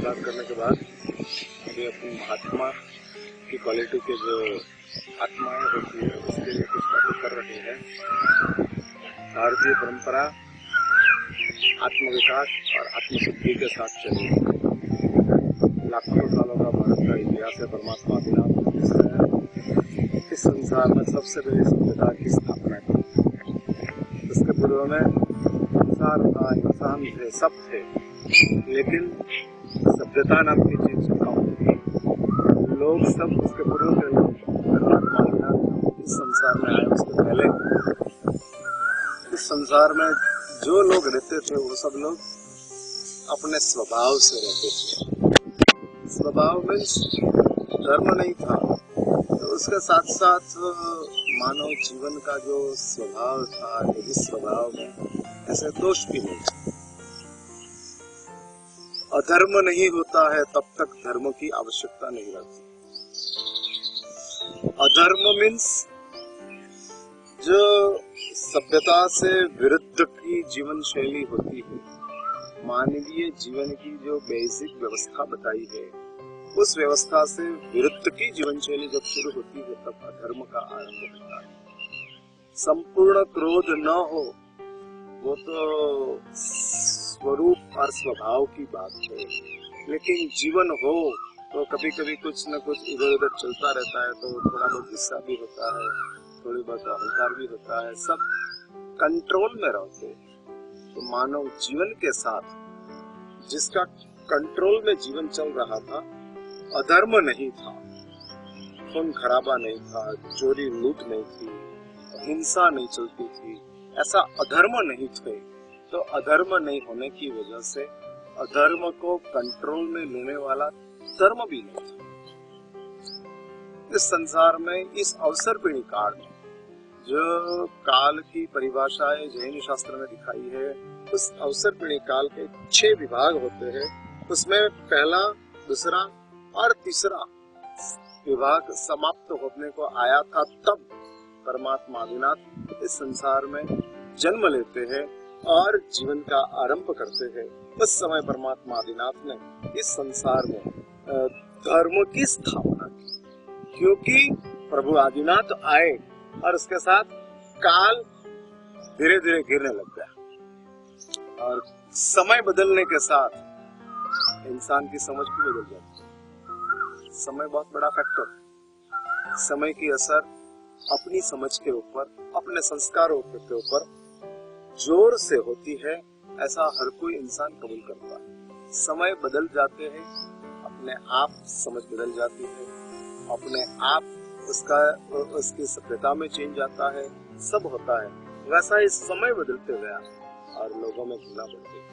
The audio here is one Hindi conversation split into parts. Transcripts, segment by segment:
की बात करने के बाद अभी अपनी महात्मा की क्वालिटी के जो आत्माएं होती है उसके लिए कुछ बातें कर रहे हैं। भारतीय परंपरा आत्मविकास और आत्मशुद्धि के साथ चली है। लाखों सालों का भारत का इतिहास है। परमात्मा इस संसार में सबसे बड़ी सभ्यता की स्थापना की। इसके पूर्व में संसार था, इंसान थे, सब थे, लेकिन सभ्यता नाम की चीज कम थी। लोग सब उसके पूर्व के लोग परमात्मा इस संसार में आए। उसके पहले इस संसार में जो लोग रहते थे वो सब लोग अपने स्वभाव से रहते थे। स्वभाव में धर्म नहीं था, तो उसके साथ साथ मानव जीवन का जो स्वभाव था, इस स्वभाव में ऐसे दोष भी नहीं था। अधर्म नहीं होता है तब तक धर्म की आवश्यकता नहीं रहती। अधर्म मीन्स जो सभ्यता से विरुद्ध की जीवन शैली होती है, मानवीय जीवन की जो बेसिक व्यवस्था बताई है, उस व्यवस्था से विरुद्ध की जीवन शैली जब शुरू होती है तब अधर्म का आरंभ होता है। संपूर्ण क्रोध न हो वो तो स्वरूप और स्वभाव की बात है, लेकिन जीवन हो तो कभी कभी कुछ न कुछ इधर उधर चलता रहता है, तो थोड़ा बहुत गुस्सा भी होता है, थोड़ी बहुत अहंकार भी होता है, सब कंट्रोल में रहते। तो मानव जीवन के साथ जिसका कंट्रोल में जीवन चल रहा था, अधर्म नहीं था, खून खराबा नहीं था, चोरी लूट नहीं थी, हिंसा नहीं चलती थी, ऐसा अधर्म नहीं थे। तो अधर्म नहीं होने की वजह से अधर्म को कंट्रोल में लेने वाला धर्म भी नहीं था। इस संसार में इस अवसर पीढ़ी काल में जो काल की परिभाषाएं जैन शास्त्र में दिखाई है, उस अवसर पीढ़ी काल के 6 विभाग होते हैं। उसमें पहला, दूसरा और तीसरा विभाग समाप्त होने को आया था, तब परमात्मा आदिनाथ इस संसार में जन्म लेते हैं और जीवन का आरंभ करते हैं। उस समय परमात्मा आदिनाथ ने इस संसार में धर्म की स्थापना की, क्योंकि प्रभु आदिनाथ आए और उसके साथ काल धीरे धीरे गिरने लग गया और समय बदलने के साथ इंसान की समझ भी बदल जाती है। समय बहुत बड़ा फैक्टर है। समय की असर अपनी समझ के ऊपर, अपने संस्कारों के ऊपर जोर से होती है, ऐसा हर कोई इंसान कबूल करता है। समय बदल जाते हैं, अपने आप समझ बदल जाती है, अपने आप उसकी सभ्यता में चेंज आता है, सब होता है। वैसा ही समय बदलते गया और लोगों में गुनाह बढ़ गया,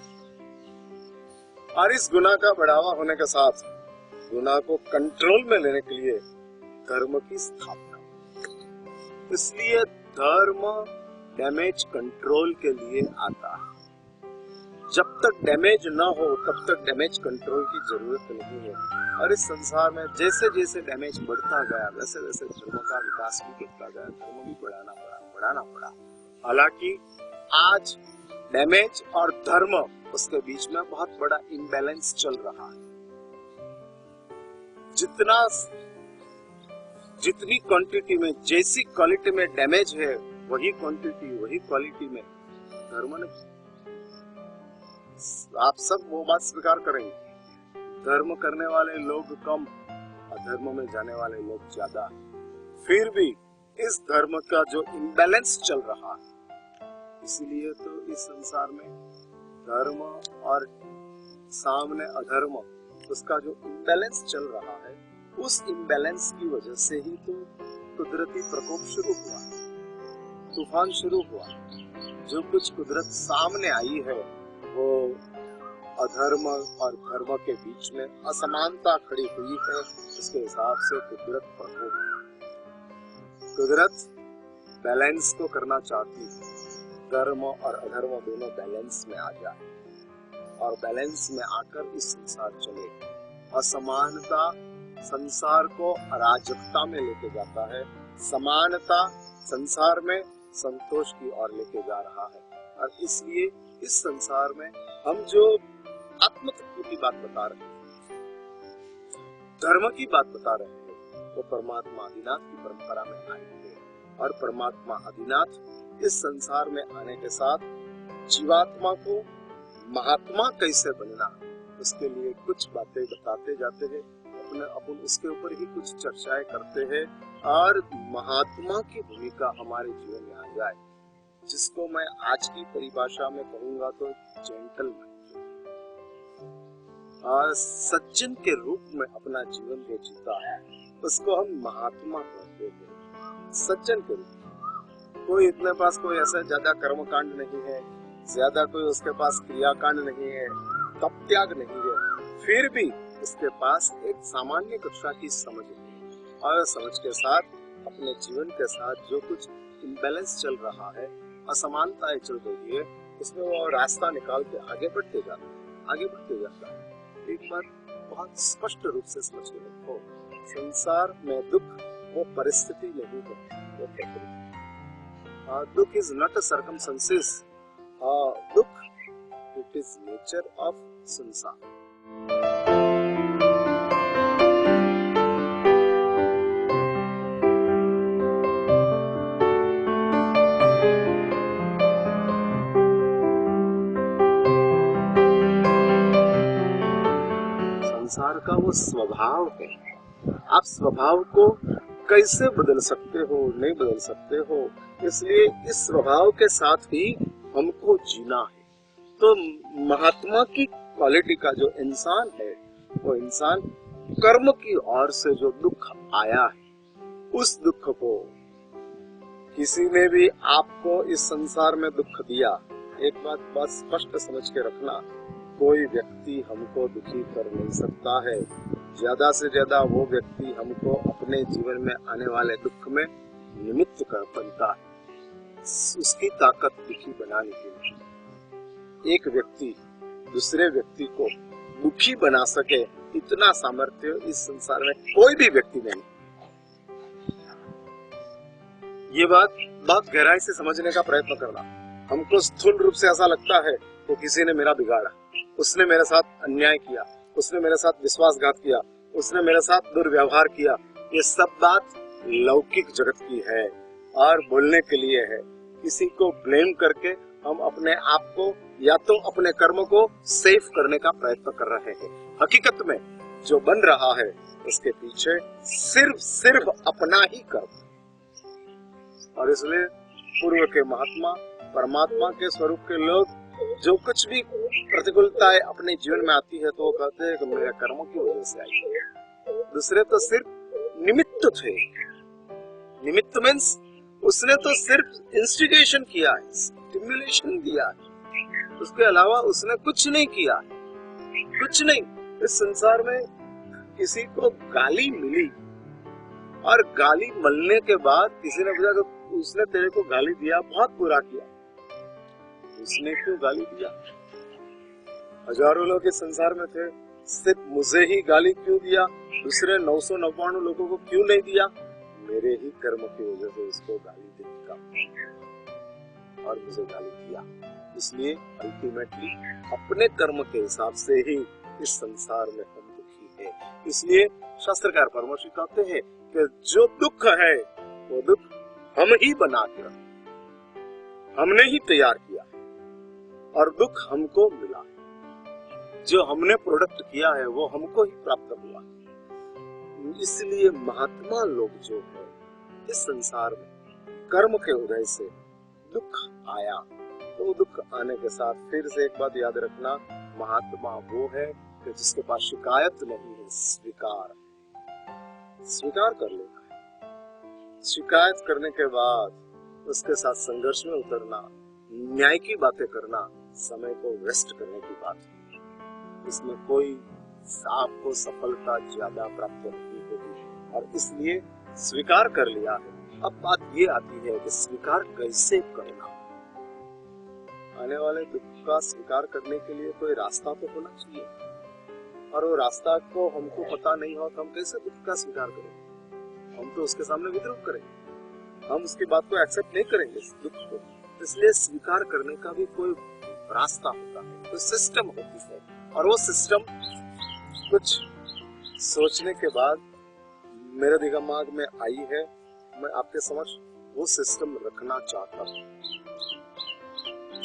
और इस गुनाह का बढ़ावा होने के साथ गुनाह को कंट्रोल में लेने के लिए धर्म की स्थापना। इसलिए धर्म डैमेज कंट्रोल के लिए आता है। जब तक डैमेज न हो तब तक डैमेज कंट्रोल की जरूरत नहीं है। और इस संसार में जैसे जैसे डैमेज बढ़ता गया, वैसे वैसे धर्म का विकास भी बढ़ता गया, धर्म भी बढ़ाना पड़ा। हालांकि आज डैमेज और धर्म, उसके बीच में बहुत बड़ा इम्बैलेंस चल रहा है। जितनी क्वांटिटी में, जैसी क्वालिटी में डैमेज है, वही क्वांटिटी, वही क्वालिटी में धर्म नहीं। आप सब वो बात स्वीकार करेंगे, धर्म करने वाले लोग कम, अधर्म में जाने वाले लोग ज्यादा। फिर भी इस धर्म का जो इम्बैलेंस चल रहा है, इसीलिए तो इस संसार में धर्म और सामने अधर्म, उसका जो इम्बैलेंस चल रहा है, उस इम्बैलेंस की वजह से ही तो कुदरती प्रकोप शुरू हुआ, तूफान शुरू हुआ। जो कुछ कुदरत सामने आई है, वो अधर्म और धर्म के बीच में असमानता खड़ी हुई है। उसके हिसाब से कुदरत प्रकोप, कुदरत बैलेंस को करना चाहती है, धर्म और अधर्म दोनों बैलेंस में आ जाए और बैलेंस में आकर इस संसार चले। असमानता संसार को अराजकता में लेके जाता है, समानता संसार में संतोष की ओर लेके जा रहा है। और इसलिए इस संसार में हम जो आत्म तत्व की बात बता रहे हैं, धर्म की बात बता रहे हैं, वो परमात्मा आदिनाथ की परंपरा में आए थे। और परमात्मा आदिनाथ इस संसार में आने के साथ जीवात्मा को महात्मा कैसे बनना, उसके लिए कुछ बातें बताते जाते हैं। अपन उसके ऊपर ही कुछ चर्चाएं करते हैं और महात्मा की भूमिका हमारे जीवन में आ जाए, जिसको मैं आज की परिभाषा में कहूंगा तो जेंटलमैन, सज्जन के रूप में अपना जीवन जो जीता है उसको हम महात्मा कहते हैं। सज्जन के रूप में कोई इतने पास कोई ऐसा ज्यादा कर्मकांड नहीं है, ज्यादा कोई उसके पास क्रियाकांड नहीं है, तप त्याग नहीं है, फिर भी उसके पास एक सामान्य कक्षा की समझ है और समझ के साथ अपने जीवन के साथ जो कुछ इम्बैलेंस चल रहा है, असमानताएं चल रही है, उसमें वो रास्ता निकाल के आगे बढ़ते जाता है। एक बात बहुत स्पष्ट रूप से समझ के रखो, संसार में दुख वो परिस्थिति नहीं है, वो प्रकृति। दुख इज नॉट अ सर्कमस्टेंसेस, दुख इट इज नेचर ऑफ संसार। संसार का वो स्वभाव है। आप स्वभाव को कैसे बदल सकते हो, नहीं बदल सकते हो, इसलिए इस स्वभाव के साथ ही हमको जीना है। तो महात्मा की क्वालिटी का जो इंसान है, वो इंसान कर्म की ओर से जो दुख आया है, उस दुख को किसी ने भी आपको इस संसार में दुख दिया, एक बात बस स्पष्ट समझ के रखना, कोई व्यक्ति हमको दुखी कर नहीं सकता है। ज्यादा से ज्यादा वो व्यक्ति हमको अपने जीवन में आने वाले दुख में निमित्त कर बनता है, उसकी ताकत दुखी बनाने के लिए। एक व्यक्ति दूसरे व्यक्ति को दुखी बना सके, इतना सामर्थ्य इस संसार में कोई भी व्यक्ति नहीं। ये बात बहुत गहराई से समझने का प्रयत्न करना। हमको स्थूल रूप से ऐसा लगता है कि किसी ने मेरा बिगाड़ा, उसने मेरे साथ अन्याय किया, उसने मेरे साथ विश्वासघात किया, उसने मेरे साथ दुर्व्यवहार किया। ये सब बात लौकिक जगत की है और बोलने के लिए है। किसी को ब्लेम करके हम अपने आप को या तो अपने कर्म को सेफ करने का प्रयत्न कर रहे हैं। हकीकत में जो बन रहा है उसके पीछे सिर्फ अपना ही कर्म। और इसलिए पूर्व के महात्मा, परमात्मा के स्वरूप के लोग जो कुछ भी प्रतिकूलताएं अपने जीवन में आती है तो वो कहते हैं कि मेरे कर्मों की वजह से आई है। दूसरे तो सिर्फ निमित्त थे। निमित्त मीन्स उसने तो सिर्फ इंस्टिगेशन किया है, स्टिमुलेशन दिया है, उसके अलावा उसने कुछ नहीं किया, कुछ नहीं। इस संसार में किसी को गाली मिली और गाली मिलने के बाद किसी ने पूछा कि उसने तेरे को गाली दिया, बहुत बुरा किया, उसने क्यों गाली दिया? हजारों लोग इस संसार में थे, सिर्फ मुझे ही गाली क्यों दिया? दूसरे 999 लोगों को क्यों नहीं दिया? मेरे ही कर्म की वजह से उसको गाली देने का और मुझे गाली दिया। इसलिए अल्टीमेटली अपने कर्म के हिसाब से ही इस संसार में हम दुखी हैं। इसलिए शास्त्रकार परमर्षि कहते हैं कि जो दुख है वो दुख हम ही बना के रखे, हमने ही तैयार किया और दुख हमको मिला। जो हमने प्रोडक्ट किया है वो हमको ही प्राप्त हुआ। इसलिए महात्मा लोग जो है इस संसार में कर्म के उदय से दुख आया, तो दुख आने के साथ फिर से एक बात याद रखना, महात्मा वो है कि जिसके पास शिकायत नहीं है, स्वीकार कर लेना है। शिकायत करने के बाद उसके साथ संघर्ष में उतरना, न्याय की बातें करना, समय को वेस्ट करने की बात है। इसमें कोई आपको सफलता ज्यादा प्राप्त नहीं होगी और इसलिए स्वीकार कर लिया है। अब बात ये आती है कि स्वीकार कैसे करना। आने वाले दुख का स्वीकार करने के लिए कोई रास्ता तो होना चाहिए और वो रास्ता को हमको पता नहीं हो तो हम कैसे दुख का स्वीकार करेंगे? हम तो उसके सामने विद्रोह करेंगे, हम उसकी बात को एक्सेप्ट नहीं करेंगे दुख को। इसलिए स्वीकार करने का भी कोई रास्ता होता है, कोई सिस्टम होती है और वो सिस्टम कुछ सोचने के बाद मेरे दिमाग में आई है, मैं आपके समक्ष वो सिस्टम रखना चाहता हूँ।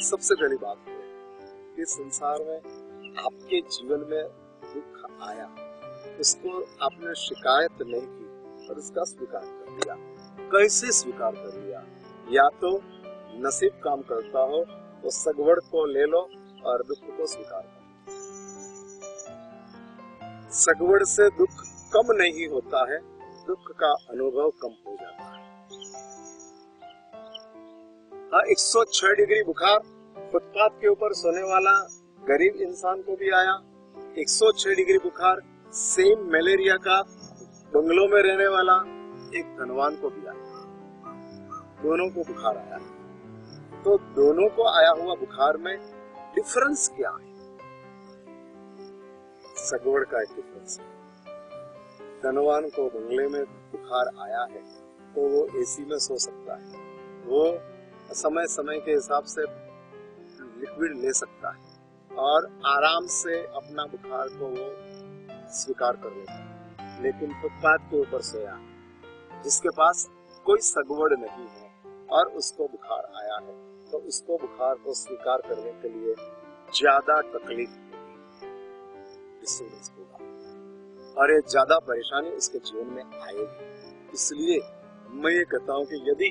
सबसे पहली बात है कि संसार में आपके जीवन में दुख आया, इसको आपने शिकायत नहीं की और इसका स्वीकार कर लिया। कैसे स्वीकार कर लिया? या तो नसीब काम करता हो तो सगवड़ को ले लो और दुख को स्वीकार करो। सगवड़ से दुख कम नहीं होता है, दुख का अनुभव कम हो जाता है। हाँ, 106 डिग्री बुखार फुटपाथ के ऊपर सोने वाला गरीब इंसान को भी आया, 106 डिग्री बुखार सेम मलेरिया का बंगलों में रहने वाला एक धनवान को भी आया। दोनों को बुखार आया। तो दोनों को आया हुआ बुखार में डिफरेंस क्या है? सगवड़ का एक डिफरेंस है। धनवान को बंगले में बुखार आया है तो वो एसी में सो सकता है, वो समय समय के हिसाब से लिक्विड ले सकता है और आराम से अपना बुखार को वो स्वीकार कर लेता है। लेकिन फुटपाथ के ऊपर सोया जिसके पास कोई सगवड़ नहीं है और उसको बुखार आया है तो उसको बुखार को स्वीकार करने के लिए ज्यादा तकलीफ होगा और ये ज्यादा परेशानी उसके जीवन में आएगी। इसलिए मैं ये कहता हूँ कि यदि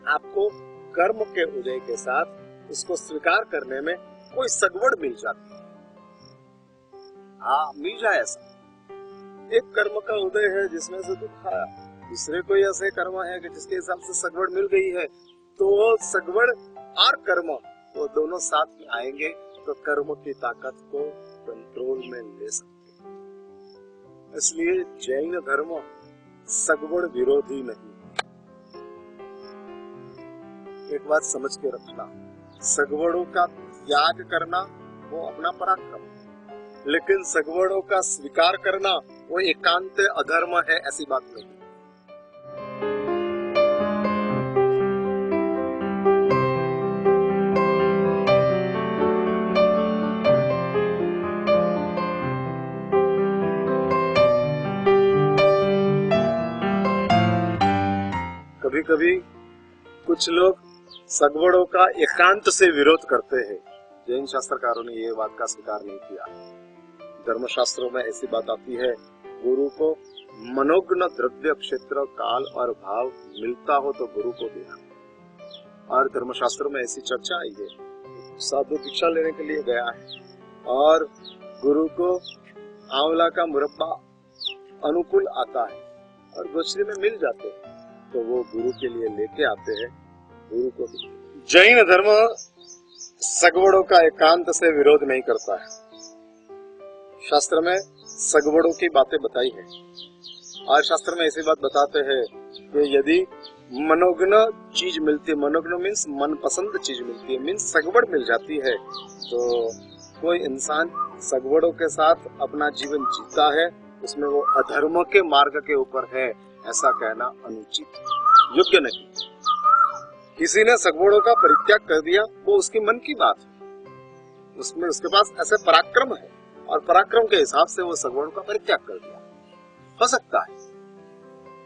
आपको कर्म के उदय के साथ उसको स्वीकार करने में कोई सगवड़ मिल जाती है, हाँ मिल जाए ऐसा, एक कर्म का उदय है जिसमें से दुख आया, दूसरे कोई ऐसे कर्म है कि जिसके हिसाब से सगवड़ मिल गई है, तो सगवड़ और कर्म वो दोनों साथ में आएंगे तो कर्म की ताकत को कंट्रोल में ले सकते हैं। इसलिए जैन धर्म सगवड़ विरोधी नहीं। एक बात समझ के रखना, सगवड़ों का त्याग करना वो अपना पराक्रम, लेकिन सगवड़ों का स्वीकार करना वो एकांत अधर्म है, ऐसी बात नहीं। कभी कभी कुछ लोग सगवड़ों का एकांत से विरोध करते हैं। जैन शास्त्रकारों ने ये बात का स्वीकार नहीं किया। धर्मशास्त्रों में ऐसी बात आती है, गुरु को मनोज्ञ द्रव्य क्षेत्र काल और भाव मिलता हो तो गुरु को देना। और धर्मशास्त्रों में ऐसी चर्चा आई है, साधु भिक्षा लेने के लिए गया है और गुरु को आंवला का मुरब्बा अनुकूल आता है और ग्रोसरी में मिल जाते हैं तो वो गुरु के लिए लेके आते हैं, गुरु को। जैन धर्म सगवड़ों का एकांत से विरोध नहीं करता है। शास्त्र में सगवड़ों की बातें बताई है और शास्त्र में ऐसी बात बताते हैं कि यदि मनोज्ञ चीज मिलती है, मनोज्ञ मीन्स मनपसंद चीज मिलती है, मीन्स सगवड़ मिल जाती है, तो कोई इंसान सगवड़ों के साथ अपना जीवन जीता है, उसमें वो अधर्म के मार्ग के ऊपर है, ऐसा कहना अनुचित, योग्य नहीं। किसी ने सगवड़ों का परित्याग कर दिया, वो उसकी मन की बात है, उसमें उसके पास ऐसे पराक्रम है और पराक्रम के हिसाब से वो सगवड़ों का परित्याग कर दिया। हो सकता है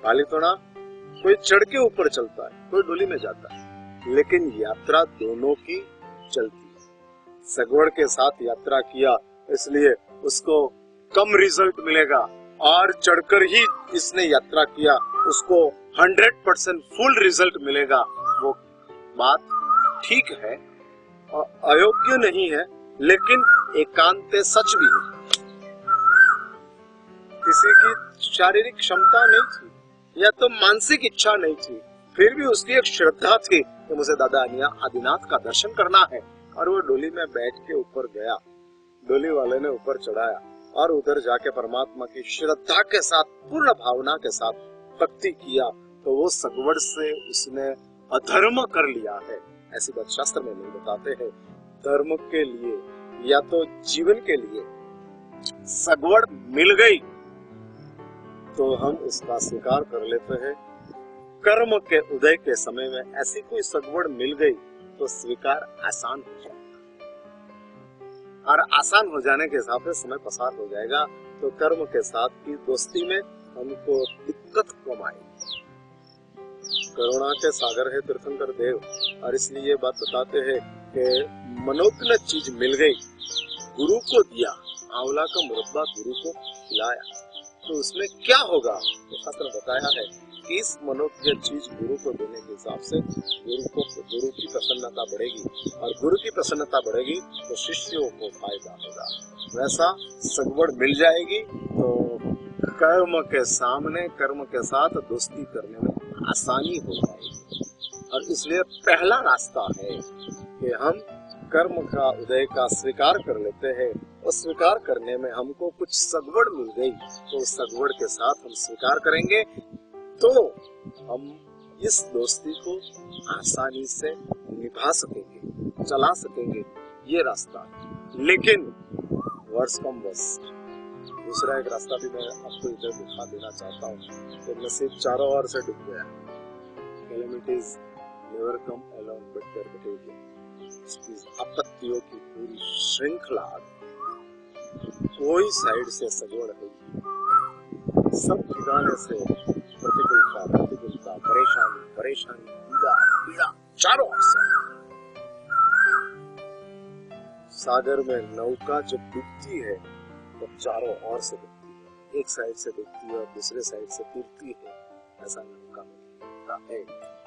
पालितोड़ा कोई चढ़ के ऊपर चलता है, कोई डोली में जाता है, लेकिन यात्रा दोनों की चलती है। सगवड़ के साथ यात्रा किया इसलिए उसको कम रिजल्ट मिलेगा और चढ़कर ही इसने यात्रा किया उसको 100% फुल रिजल्ट मिलेगा। वो बात ठीक है और अयोग्य नहीं है, लेकिन एकांत सच भी है। किसी की शारीरिक क्षमता नहीं थी या तो मानसिक इच्छा नहीं थी, फिर भी उसकी एक श्रद्धा थी कि मुझे दादा आदिनाथ का दर्शन करना है, और वो डोली में बैठ के ऊपर गया, डोली वाले ने ऊपर चढ़ाया और उधर जाके परमात्मा की श्रद्धा के साथ, पूर्ण भावना के साथ भक्ति किया, तो वो सगवड़ से उसने अधर्म कर लिया है। ऐसी बात शास्त्र में नहीं बताते हैं। धर्म के लिए या तो जीवन के लिए सगवड़ मिल गई तो हम उसका स्वीकार कर लेते हैं। कर्म के उदय के समय में ऐसी कोई सगवड़ मिल गई तो स्वीकार आसान हो जाएगा, और आसान हो जाने के हिसाब से समय पसार हो जाएगा तो तो कर्म के साथ की दोस्ती में हमको दिक्कत कम आएगी। करुणा के सागर है तीर्थंकर देव, और इसलिए ये बात बताते हैं कि मनोज्ञ चीज मिल गई, गुरु को दिया, आंवला का मुरब्बा गुरु को खिलाया, तो उसमें क्या होगा? तो शास्त्र बताया है कि इस मनोज्ञ चीज गुरु को देने के हिसाब से गुरु की प्रसन्नता बढ़ेगी, और गुरु की प्रसन्नता बढ़ेगी तो शिष्यों को फायदा होगा। वैसा सगवड़ मिल जाएगी तो कर्म के सामने, कर्म के साथ दोस्ती करने में आसानी हो जाएगी। और इसलिए पहला रास्ता है कि हम कर्म का उदय का स्वीकार कर लेते हैं, और स्वीकार करने में हमको कुछ सगवड़ मिल गई तो उस सगवड़ के साथ हम स्वीकार करेंगे तो हम इस दोस्ती को आसानी से निभा सकेंगे, चला सकेंगे। ये रास्ता है। लेकिन वर्स कम वर्स दूसरा एक रास्ता भी मैं आपको इधर दिखा देना चाहता हूँ। तो नसीब चारों ओर से डूब गया। Calamities never come alone but there battalion. इसकी आपत्तियों की पूरी श्रृंखला आ गई। कोई साइड से सगवड़ नहीं, सब ठिकाने से प्रतिकूलता, परेशानी, पीड़ा चारों ओर से। सागर में नौका जब डूबती है तो चारों ओर से डूबती है, एक साइड से डूबती है और दूसरे साइड से तिरती है। ऐसा नौका में होता है,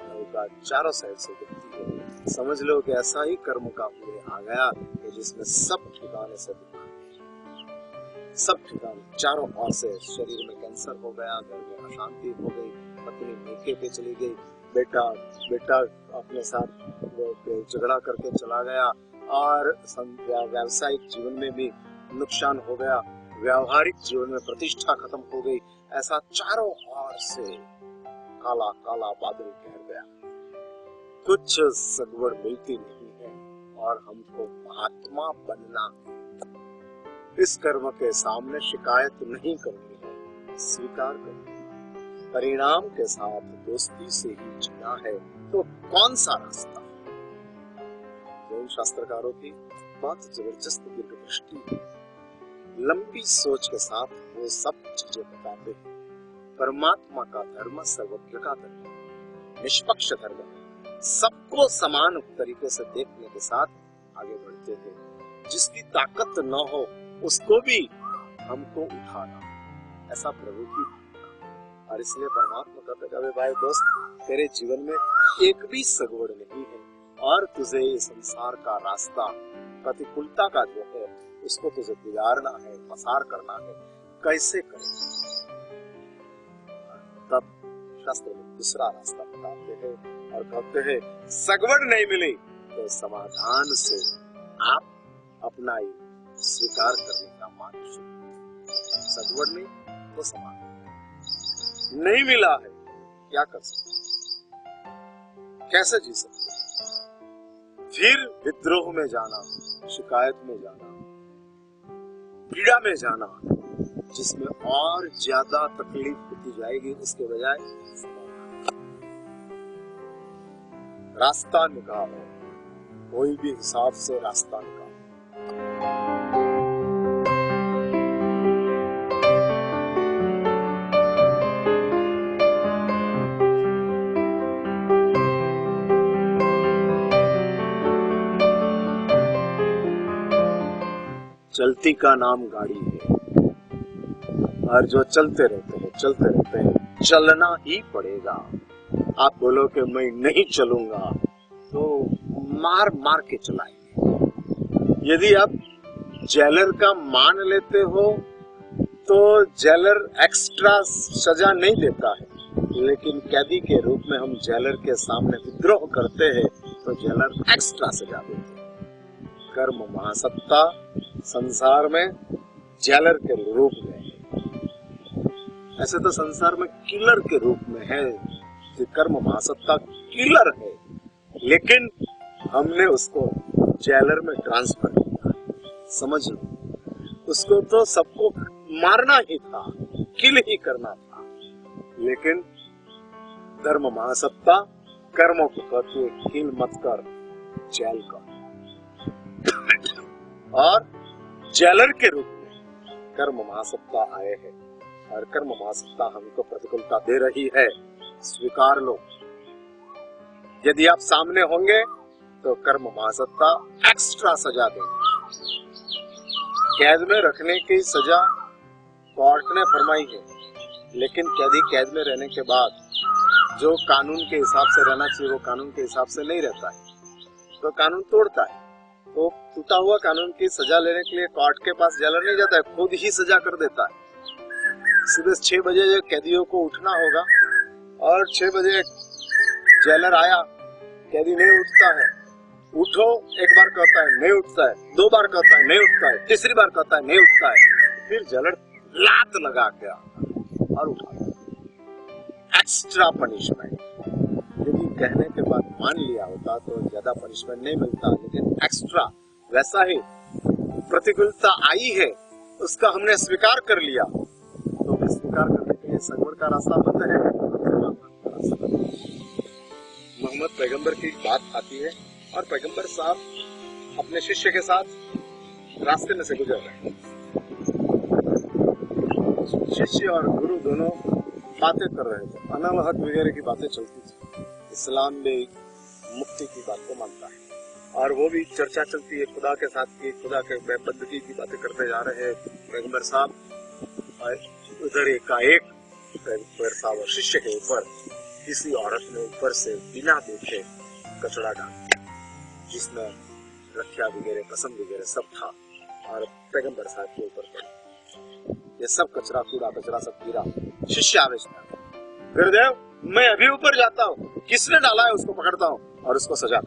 नौका चारों साइड से डूबती है। समझ लो कि ऐसा ही कर्म का उदय आ गया कि जिसमें सब ठिकाने से दुख, सब ठिकाने चारों ओर से। शरीर में कैंसर हो गया, घर में अशांति हो गई, पत्नी मेके पे चली गई, बेटा अपने साथ झगड़ा करके चला गया, और व्यावसायिक जीवन में भी नुकसान हो गया, व्यावहारिक जीवन में प्रतिष्ठा खत्म हो गई। ऐसा चारों ओर से काला काला बादल घेर गया, कुछ सगवड़ मिलती नहीं है, और हमको महात्मा बनना है। इस कर्म के सामने शिकायत नहीं करनी है, स्वीकार करनी है। परिणाम के साथ दोस्ती से ही जीना है तो कौन सा रास्ता? जैन शास्त्रकारों की बहुत जबरदस्त दीर्घदृष्टि है, लंबी सोच के साथ वो सब चीजें बताते हैं। परमात्मा का धर्म सर्वज्ञ का धर्म, निष्पक्ष धर्म, सबको समान तरीके से देखने के साथ आगे बढ़ते थे। जिसकी ताकत न हो उसको भी हमको उठाना, ऐसा प्रभु की। और इसलिए परमात्मा कहते हैं, भाई दोस्त, तेरे जीवन में एक भी सगवड़ नहीं है, और तुझे ये संसार का रास्ता प्रतिकूलता का जो है उसको तुझे बिगाड़ना है, पसार करना है। कैसे करें? तब शास्त्र में दूसरा रास्ता बताते हैं और कहते हैं, सगवड़ नहीं मिली तो समाधान से आप अपना ही स्वीकार करने का मार्ग शुरू। सगवड़ नहीं तो समाधान नहीं मिला है, क्या कर सकते, कैसे जी सकते? फिर विद्रोह में जाना, शिकायत में जाना, पीड़ा में जाना, जिसमें और ज्यादा तकलीफ होती जाएगी, उसके बजाय रास्ता निकालो, कोई भी हिसाब से रास्ता निकालो। चलती का नाम गाड़ी है, और जो चलते रहते हैं, चलना ही पड़ेगा। आप बोलो कि मैं नहीं चलूंगा तो मार मार के चलाएंगे। यदि आप जेलर का मान लेते हो तो जेलर एक्स्ट्रा सजा नहीं देता है, लेकिन कैदी के रूप में हम जेलर के सामने विद्रोह करते हैं तो जेलर एक्स्ट्रा सजा देते हैं। कर्म महासत्ता संसार में जेलर के रूप में है, ऐसे तो संसार में किलर के रूप में है। कि कर्म महासत्ता किलर है, लेकिन हमने उसको जेलर में ट्रांसफर किया। समझ लो, उसको तो सबको मारना ही था, किल ही करना था, लेकिन धर्म महासत्ता कर्मों को कहती है किल मत कर, जेल कर। और जेलर के रूप में कर्म महासत्ता आए हैं और कर्म महासत्ता हमको प्रतिकूलता दे रही है, स्वीकार लो। यदि आप सामने होंगे तो कर्म महासत्ता एक्स्ट्रा सजा देंगे। कैद में रखने की सजा कोर्ट ने फरमाई है, लेकिन कैदी कैद में रहने के बाद जो कानून के हिसाब से रहना चाहिए वो कानून के हिसाब से नहीं रहता है, तो कानून तोड़ता है। तो टूटा हुआ कानून की सजा लेने के लिए कोर्ट के पास जेलर नहीं जाता है, खुद ही सजा कर देता है। सुबह 6 बजे कैदियों को उठना होगा और 6 बजे जेलर आया, कैदी नहीं उठता है, उठो एक बार कहता है नहीं उठता है, 2 बार कहता है नहीं उठता है, तीसरी बार कहता है नहीं उठता है, फिर जेलर लात लगा के और उठा। Extra punishment. यदि कहने के बाद मान लिया होता तो ज्यादा पनिशमेंट नहीं मिलता, लेकिन एक्स्ट्रा वैसा ही प्रतिकूलता आई है उसका हमने स्वीकार कर लिया, तो स्वीकार करने के लिए सगवड़ का रास्ता बंद है। मोहम्मद पैगंबर की बात आती है और पैगंबर साहब अपने शिष्य के साथ रास्ते में से गुजर रहे हैं। शिष्य और गुरु दोनों बातें कर रहे थे, अनल हक वगैरह की बातें चलती थी। इस्लाम भी मुक्ति की बात को मानता है और वो भी चर्चा चलती है खुदा के साथ की, खुदा के बंदगी की बातें करते जा रहे हैं पैगंबर साहब। उधर एकाएक पैगंबर साहब और शिष्य के ऊपर किसी औरत ने ऊपर से बिना देखे कचड़ा डाल दिया, जिसमें रखिया वगैरह कसम वगैरह सब था और पैगंबर साहब के ऊपर पड़ा। ये सब कचरा कूड़ा कचरा सब गिरा। शिष्य आवेश में, गुरुदेव मैं अभी ऊपर जाता हूँ, किसने डाला है उसको पकड़ता हूँ और उसको सजा।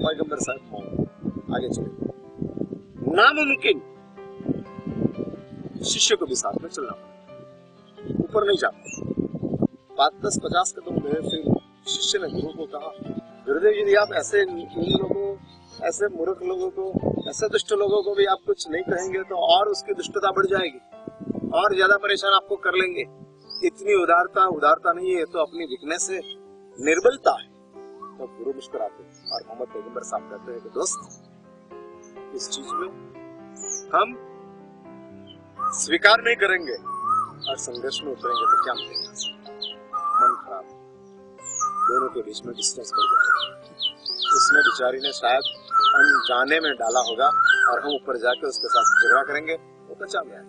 पैगंबर साहब आगे चले, नामुमकिन। शिष्य को भी साथ में चलना पड़ा, ऊपर नहीं जाता। 5-10-50 कदम गए, फिर शिष्य ने गुरु को कहा, गुरुदेव यदि आप ऐसे लोगों, ऐसे मूर्ख लोगों को, ऐसे दुष्ट लोगों को भी आप कुछ नहीं कहेंगे तो और उसकी दुष्टता बढ़ जाएगी और ज्यादा परेशान आपको कर लेंगे। इतनी उदारता नहीं है, तो अपनी वीकनेस है, निर्बलता है। तो गुरु मुस्कुराते और मोहम्मद पैगंबर साहब कहते हैं कि दोस्त इस चीज में हम स्वीकार नहीं करेंगे और संघर्ष में उतरेंगे तो क्या मिलेगा। मन खराब, दोनों के बीच में डिस्टेंस बढ़ जाएगा। उसने बेचारी ने शायद अनजाने में डाला होगा और हम ऊपर जाके उसके साथ झगड़ा करेंगे, वो बचा गया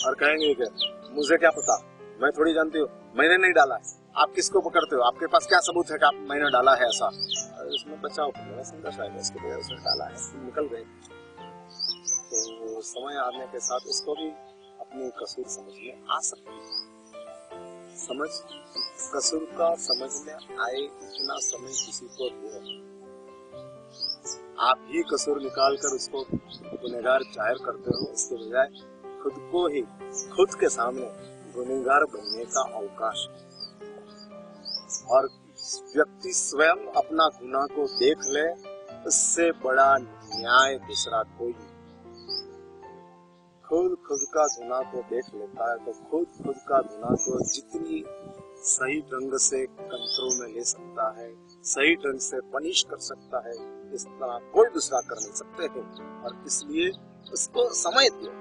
और कहेंगे कि मुझे क्या पता, मैं थोड़ी जानती हूँ, मैंने नहीं डाला है, आप किसको पकड़ते हो, आपके पास क्या सबूत है कि आप मैंने डाला है ऐसा। उसमें बचाव संघर्ष आएगा, उसके बगैर उसने डाला है, निकल गए। तो समय आने के साथ उसको भी अपनी कसूर समझ में आ सकती है। समझ कसूर का समझ में आए इतना समय किसी को दो। आप ही कसूर निकाल कर उसको गुनहगार जाहिर करते हो, इसके बजाय खुद को ही खुद के सामने गुनहगार बनने का अवकाश। और व्यक्ति स्वयं अपना गुनाह को देख ले, उससे बड़ा न्याय दूसरा कोई। खुद का गुनाह को देख लेता है तो खुद का गुनाह को जितनी सही ढंग से कंट्रोल में ले सकता है, सही ढंग से पनिश कर सकता है, इस तरह कोई दूसरा कर नहीं सकते हैं। और इसलिए उसको समय दो।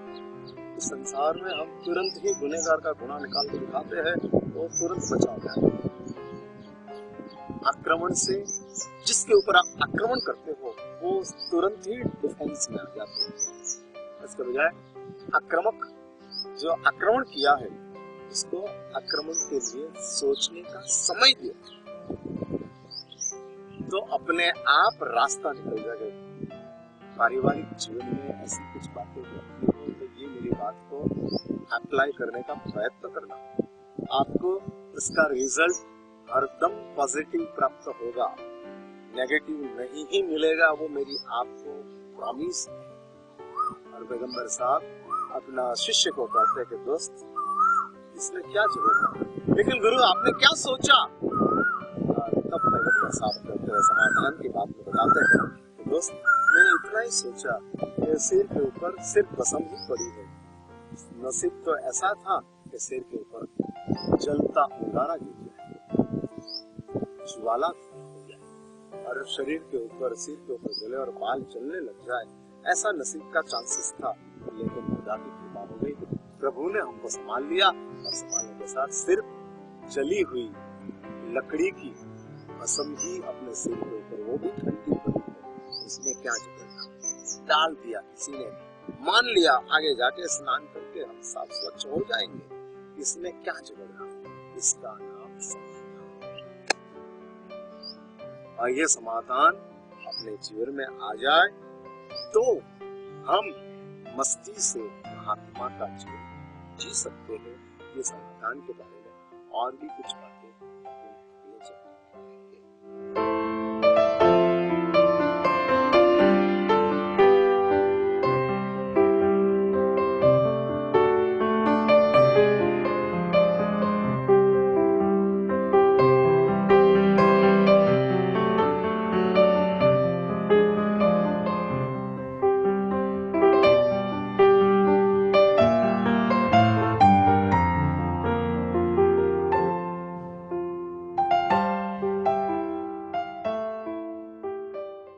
इस संसार में हम तुरंत ही गुनहगार का गुनाह निकाल कर दिखाते हैं, वो तुरंत बचा जाए। आक्रमण से जिसके ऊपर आप आक्रमण करते हो वो तुरंत ही डिफेंस में आ जाते हैं। इसके बजाय आक्रामक जो आक्रमण किया है इसको आक्रमण के लिए सोचने का समय दिया तो अपने आप रास्ता निकल जाएगा। पारिवारिक जीवन में ऐसी कुछ बातें होती है तो ये मेरी बात को अप्लाई करने का प्रयत्न करना, आपको इसका रिजल्ट हरदम पॉजिटिव प्राप्त होगा, नेगेटिव नहीं ही मिलेगा, वो मेरी आपको प्रॉमिस है। और पैगंबर साहब अपना शिष्य को कहते हैं कि दोस्त इसमें क्या जरूरत है, लेकिन गुरु आपने क्या सोचा। तब पैगंबर साहब कहते हैं, समाधान की बात में बताते हैं कि दोस्त मैंने इतना ही सोचा कि सिर के ऊपर सिर्फ कसम ही पड़ी है। नसीब तो ऐसा था कि सिर के ऊपर जलता अंगारा गिर जाए, ज्वाला हो जाए और शरीर के ऊपर सिर के ऊपर जले और बाल जलने लग जाए, ऐसा नसीब का चांसेस था। खुदा की कृपा हो गई, प्रभु ने हमको संभाल लिया और संभालने के साथ सिर्फ जली हुई लकड़ी की भस्म ही अपने सिर के ऊपर, वो भी ठंडी पड़ी है, इसमें क्या झगड़ना, डाल दिया किसी ने, मान लिया आगे जाके स्नान करके हम साफ स्वच्छ हो जाएंगे, इसमें क्या झगड़ना, इसका नाम समाधान। और ये समाधान अपने जीवन में आ जाए तो हम मस्ती से महात्मा का जीवन जी सकते हैं। ये समाधान के बारे में और भी कुछ बातें ले जाए।